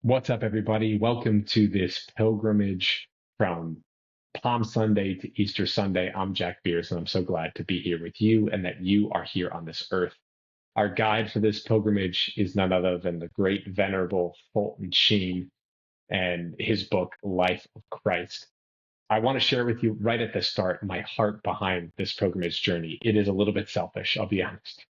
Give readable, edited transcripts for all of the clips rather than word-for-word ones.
What's up, everybody? Welcome to this pilgrimage from Palm Sunday to Easter Sunday. I'm Jack Beers, and I'm so glad to be here with you and that you are here on this earth. Our guide for this pilgrimage is none other than the great Venerable Fulton Sheen and his book, Life of Christ. I want to share with you right at the start my heart behind this pilgrimage journey. It is a little bit selfish, I'll be honest.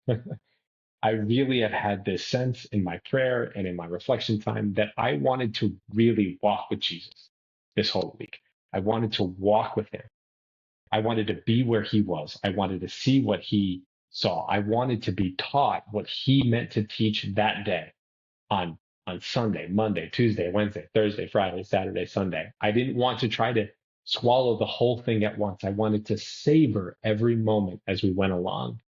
I really have had this sense in my prayer and in my reflection time that I wanted to really walk with Jesus this whole week. I wanted to walk with him. I wanted to be where he was. I wanted to see what he saw. I wanted to be taught what he meant to teach that day on, on Sunday, Monday, Tuesday, Wednesday, Thursday, Friday, Saturday, Sunday. I didn't want to try to swallow the whole thing at once. I wanted to savor every moment as we went along,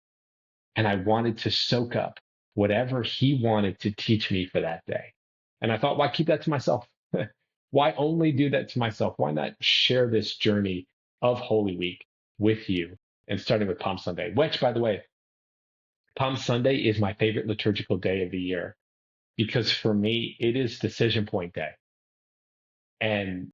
and I wanted to soak up whatever he wanted to teach me for that day. And I thought, why keep that to myself? Why only do that to myself? Why not share this journey of Holy Week with you, and starting with Palm Sunday, which, by the way, Palm Sunday is my favorite liturgical day of the year because for me, it is decision point day. And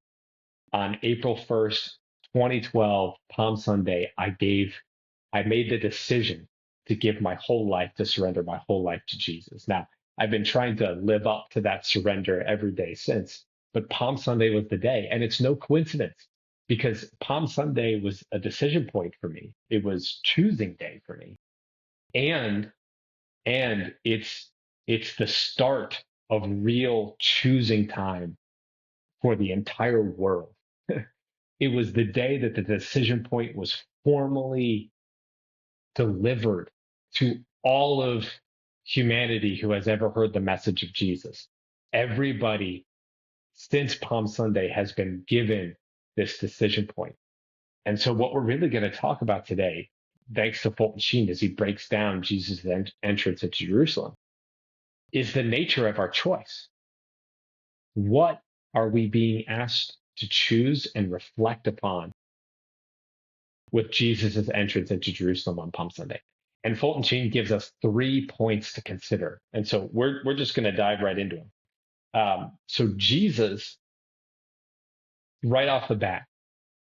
on April 1st, 2012, Palm Sunday, I made the decision to give my whole life, to surrender my whole life to Jesus. Now, I've been trying to live up to that surrender every day since, but Palm Sunday was the day. And it's no coincidence because Palm Sunday was a decision point for me. It was choosing day for me. And, and it's the start of real choosing time for the entire world. It was the day that the decision point was formally delivered to all of humanity who has ever heard the message of Jesus. Everybody since Palm Sunday has been given this decision point. And so, what we're really going to talk about today, thanks to Fulton Sheen, as he breaks down Jesus' entrance into Jerusalem, is the nature of our choice. What are we being asked to choose and reflect upon with Jesus' entrance into Jerusalem on Palm Sunday? And Fulton Sheen gives us 3 points to consider. And so we're just going to dive right into them. So Jesus, right off the bat,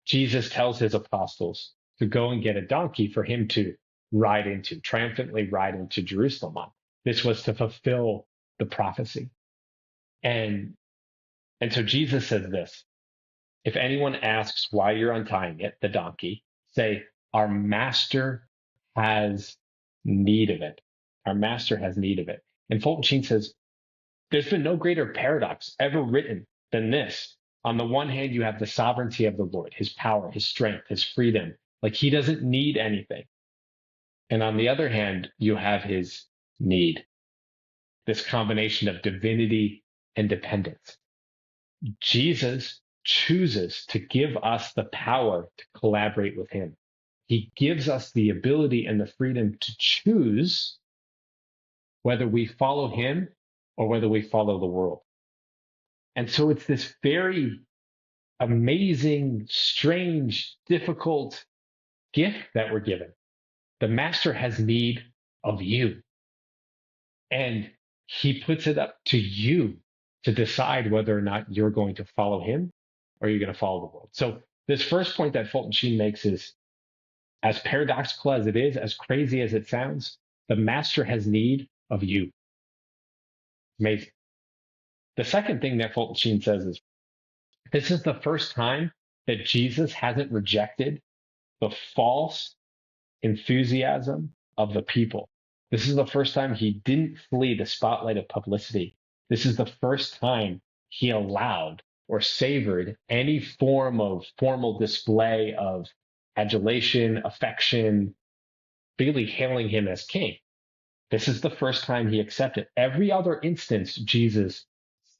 Jesus tells his apostles to go and get a donkey for him to triumphantly ride into Jerusalem on. This was to fulfill the prophecy. And so Jesus says this: if anyone asks why you're untying it, the donkey, say, our master has need of it. Our master has need of it. And Fulton Sheen says, there's been no greater paradox ever written than this. On the one hand, you have the sovereignty of the Lord, his power, his strength, his freedom. Like he doesn't need anything. And on the other hand, you have his need, this combination of divinity and dependence. Jesus chooses to give us the power to collaborate with him. He gives us the ability and the freedom to choose whether we follow him or whether we follow the world. And so it's this very amazing, strange, difficult gift that we're given. The master has need of you. And he puts it up to you to decide whether or not you're going to follow him or you're going to follow the world. So this first point that Fulton Sheen makes is, as paradoxical as it is, as crazy as it sounds, the master has need of you. Amazing. The second thing that Fulton Sheen says is, this is the first time that Jesus hasn't rejected the false enthusiasm of the people. This is the first time he didn't flee the spotlight of publicity. This is the first time he allowed or savored any form of formal display of adulation, affection, really hailing him as king. This is the first time he accepted. Every other instance, Jesus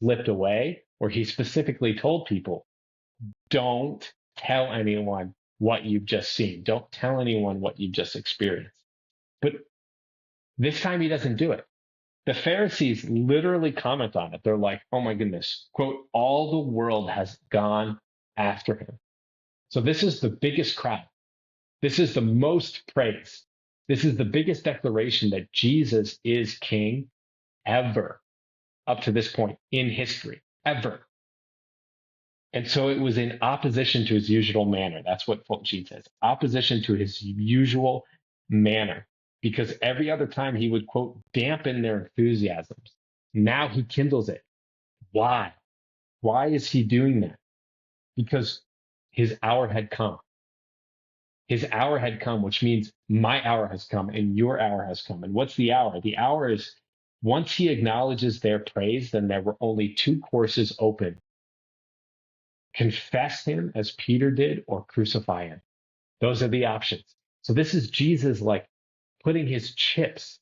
slipped away, or he specifically told people, don't tell anyone what you've just seen. Don't tell anyone what you've just experienced. But this time he doesn't do it. The Pharisees literally comment on it. They're like, oh my goodness, quote, all the world has gone after him. So this is the biggest crowd. This is the most praise. This is the biggest declaration that Jesus is king ever up to this point in history. ever. And so it was in opposition to his usual manner. That's what Fulton Sheen says. Opposition to his usual manner. Because every other time he would, quote, dampen their enthusiasms. Now he kindles it. Why? Why is he doing that? Because his hour had come. His hour had come, which means my hour has come and your hour has come. And what's the hour? The hour is once he acknowledges their praise, then there were only two courses open: confess him as Peter did or crucify him. Those are the options. So this is Jesus like putting his chips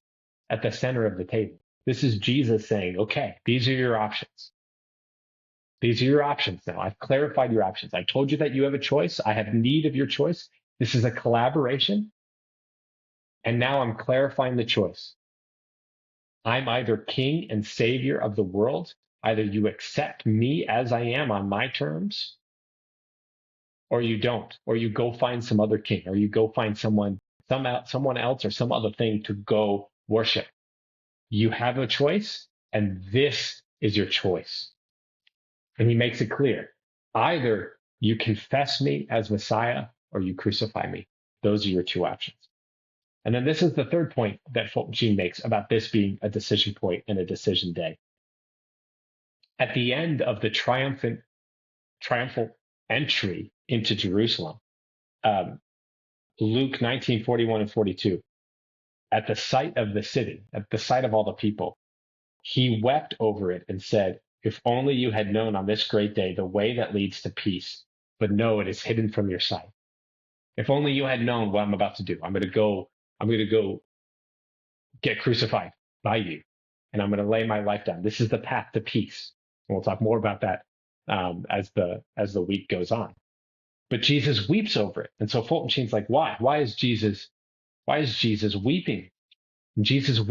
at the center of the table. This is Jesus saying, okay, these are your options. These are your options now. I've clarified your options. I told you that you have a choice. I have need of your choice. This is a collaboration. And now I'm clarifying the choice. I'm either king and savior of the world. Either you accept me as I am on my terms, or you don't, or you go find some other king, or you go find someone else or some other thing to go worship. You have a choice, and this is your choice. And he makes it clear. Either you confess me as Messiah or you crucify me. Those are your two options. And then this is the third point that Fulton Sheen makes about this being a decision point and a decision day. At the end of the triumphal entry into Jerusalem, Luke 19:41 and 42, at the sight of the city, at the sight of all the people, he wept over it and said, if only you had known on this great day the way that leads to peace, but no, it is hidden from your sight. If only you had known what I'm about to do. I'm going to go get crucified by you, and I'm going to lay my life down. This is the path to peace. And we'll talk more about that as the week goes on. But Jesus weeps over it. And so Fulton Sheen's like, why? Why is Jesus weeping? And Jesus is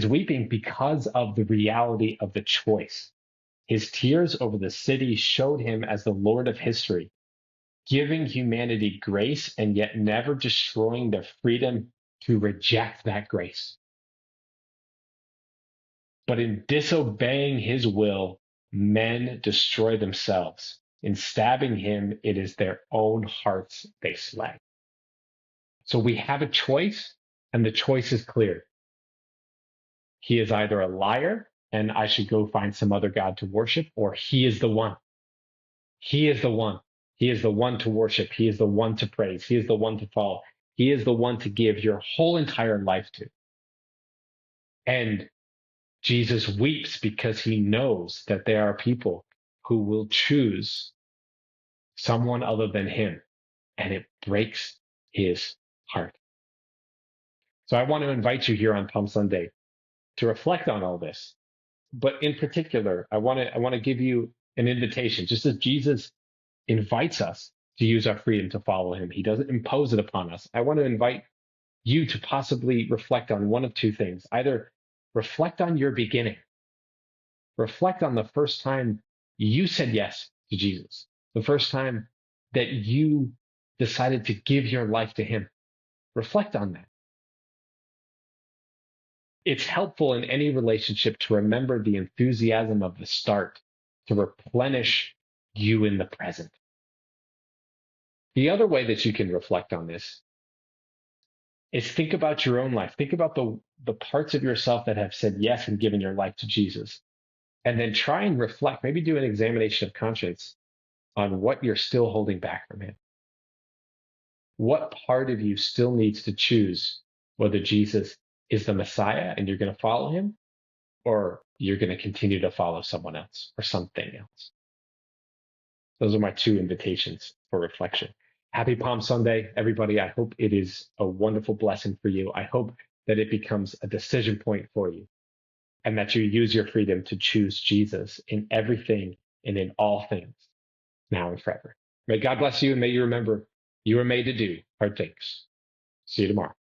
weeping because of the reality of the choice. His tears over the city showed him as the Lord of history, giving humanity grace and yet never destroying their freedom to reject that grace. But in disobeying his will, men destroy themselves. In stabbing him, it is their own hearts they slay. So we have a choice, and the choice is clear. He is either a liar, and I should go find some other God to worship, or he is the one. He is the one. He is the one to worship. He is the one to praise. He is the one to follow. He is the one to give your whole entire life to. And Jesus weeps because he knows that there are people who will choose someone other than him, and it breaks his heart. So I want to invite you here on Palm Sunday to reflect on all this. But in particular, I want to give you an invitation, just as Jesus invites us to use our freedom to follow him. He doesn't impose it upon us. I want to invite you to possibly reflect on one of two things. Either reflect on your beginning. Reflect on the first time you said yes to Jesus, the first time that you decided to give your life to him. Reflect on that. It's helpful in any relationship to remember the enthusiasm of the start to replenish you in the present. The other way that you can reflect on this is think about your own life. Think about the parts of yourself that have said yes and given your life to Jesus. And then try and reflect, maybe do an examination of conscience on what you're still holding back from him. What part of you still needs to choose whether Jesus is the Messiah and you're going to follow him, or you're going to continue to follow someone else or something else. Those are my two invitations for reflection. Happy Palm Sunday, everybody. I hope it is a wonderful blessing for you. I hope that it becomes a decision point for you and that you use your freedom to choose Jesus in everything and in all things, now and forever. May God bless you, and may you remember you were made to do hard things. See you tomorrow.